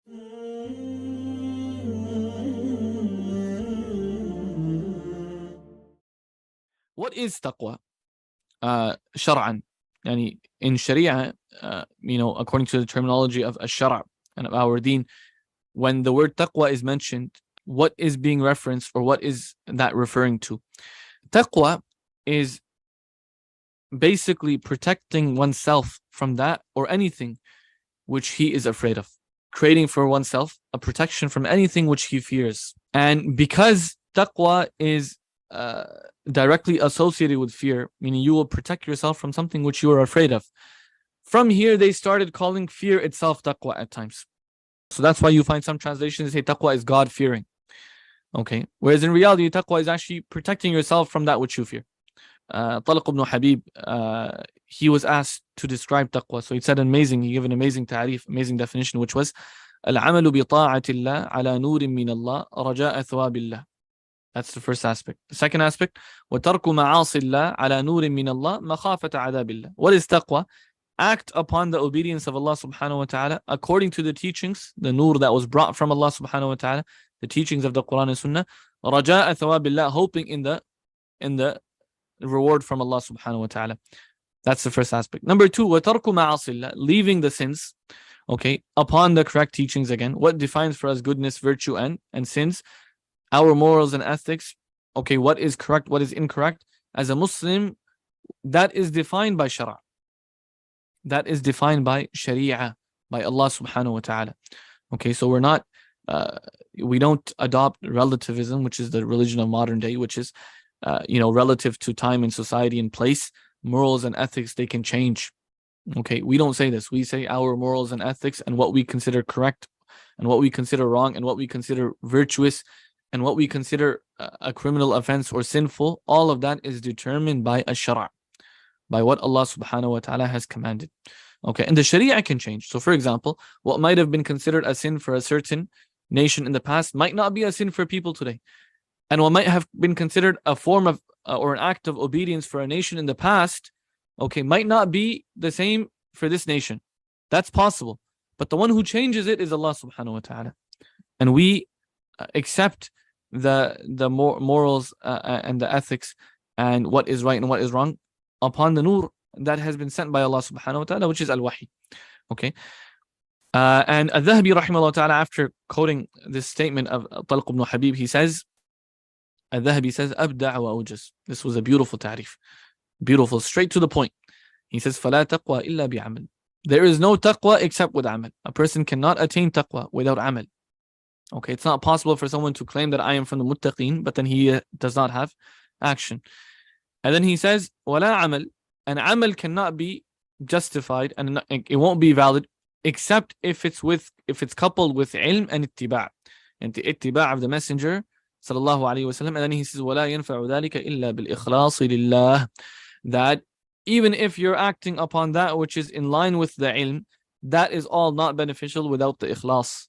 What is taqwa? Shar'an. Yani in Sharia, according to the terminology of ash-shara' and of our deen, when the word taqwa is mentioned, what is being referenced or what is that referring to? Taqwa is basically protecting oneself from that or anything which he is afraid of, creating for oneself a protection from anything which he fears. And because taqwa is directly associated with fear, meaning you will protect yourself from something which you are afraid of. From here, they started calling fear itself taqwa at times. So that's why you find some translations say taqwa is God-fearing. Okay, whereas in reality, taqwa is actually protecting yourself from that which you fear. Talq ibn Habib, he was asked to describe taqwa. So he said he gave an amazing ta'rif, amazing definition, which was العمل بطاعة الله على نور من الله رجاء ثواب الله. That's the first aspect. The second aspect, وَتَرْكُ مَعَاصِ اللَّهِ عَلَى نُورٍ مِّنَ اللَّهِ مَخَافَةَ عَذَابِ اللَّهِ. What is taqwa? Act upon the obedience of Allah subhanahu wa ta'ala according to the teachings, the nur that was brought from Allah subhanahu wa ta'ala, the teachings of the Qur'an and Sunnah, رَجَاءَ ثَوَابِ اللَّهِ, hoping in the reward from Allah subhanahu wa ta'ala. That's the first aspect. Number two, وَتَرْكُ مَعَاصِ اللَّهِ, leaving the sins, okay, upon the correct teachings again. What defines for us goodness, virtue, and sins? Our morals and ethics, okay, what is correct, what is incorrect. As a Muslim, that is defined by Shara. That is defined by Sharia, by Allah subhanahu wa ta'ala. Okay, so we don't adopt relativism, which is the religion of modern day, which is, relative to time and society and place. Morals and ethics, they can change. Okay, we don't say this. We say our morals and ethics and what we consider correct and what we consider wrong and what we consider virtuous and what we consider a criminal offense or sinful, all of that is determined by ash-shara', by what Allah subhanahu wa ta'ala has commanded. Okay, and the sharia can change. So for example, what might have been considered a sin for a certain nation in the past might not be a sin for people today. And what might have been considered a form of or an act of obedience for a nation in the past, okay, might not be the same for this nation. That's possible. But the one who changes it is Allah subhanahu wa ta'ala. And we accept the morals and the ethics and what is right and what is wrong upon the nur that has been sent by Allah subhanahu wa ta'ala, which is al-wahi. Okay. And al-Dhahabi rahimahullah ta'ala, after quoting this statement of Talq ibn Habib, he says, al-Dhahabi says, أبدع وأوجز. This was a beautiful ta'rif. Beautiful, straight to the point. He says, فَلَا تَقْوَى إِلَّا بِعَمَلٍ. There is no taqwa except with amal. A person cannot attain taqwa without amal. Okay, it's not possible for someone to claim that I am from the muttaqeen, but then he does not have action. And then he says, وَلَا عَمَلٍ. And amal cannot be justified and it won't be valid except if it's coupled with ilm and ittiba'. And the ittiba' of the Messenger sallallahu alaihi wasallam. And then he says, وَلَا يَنْفَعُ ذَلِكَ إِلَّا بِالْإِخْلَاصِ لِلَّهِ. That even if you're acting upon that which is in line with the ilm, that is all not beneficial without the ikhlas,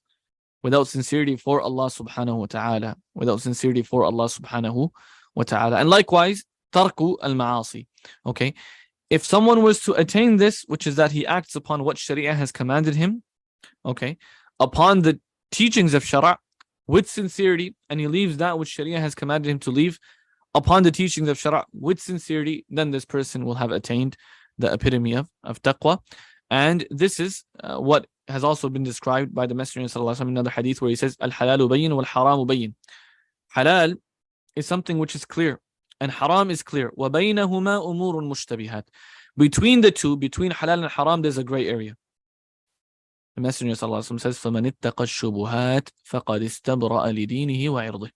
without sincerity for Allah subhanahu wa ta'ala, without sincerity for Allah subhanahu wa ta'ala. And likewise, tarku al-ma'asi. Okay, if someone was to attain this, which is that he acts upon what Sharia has commanded him, okay, upon the teachings of Shara' with sincerity, and he leaves that which Sharia has commanded him to leave upon the teachings of Shara' with sincerity, then this person will have attained the epitome of taqwa. And this is what has also been described by the Messenger sallallahu alaihi wasallam in another hadith where he says, Al-halalu bayyin wal-haramu bayyin. Halal is something which is clear, and haram is clear. وَبَيْنَهُمَا أُمُورٌ مُشْتَبِهَاتٌ. Between the two, between halal and haram, there's a gray area. The Messenger sallallahu alaihi wasallam says, فَمَنِ اتَّقَى الشُّبُهَاتِ فَقَدْ اسْتَبْرَأَ لِدِينِهِ وَعِرْضِهِ.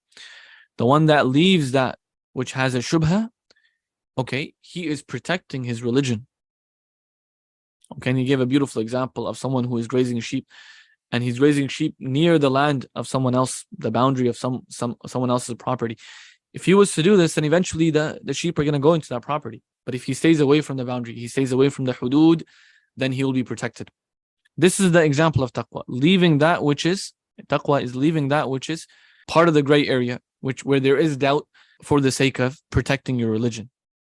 The one that leaves that which has a shubha, okay, he is protecting his religion. Okay, and he gave a beautiful example of someone who is grazing sheep, and he's grazing sheep near the land of someone else, the boundary of someone else's property. If he was to do this, then eventually the sheep are going to go into that property. But if he stays away from the boundary, he stays away from the hudud, then he will be protected. This is the example of taqwa. Taqwa is leaving that which is part of the gray area, where there is doubt for the sake of protecting your religion.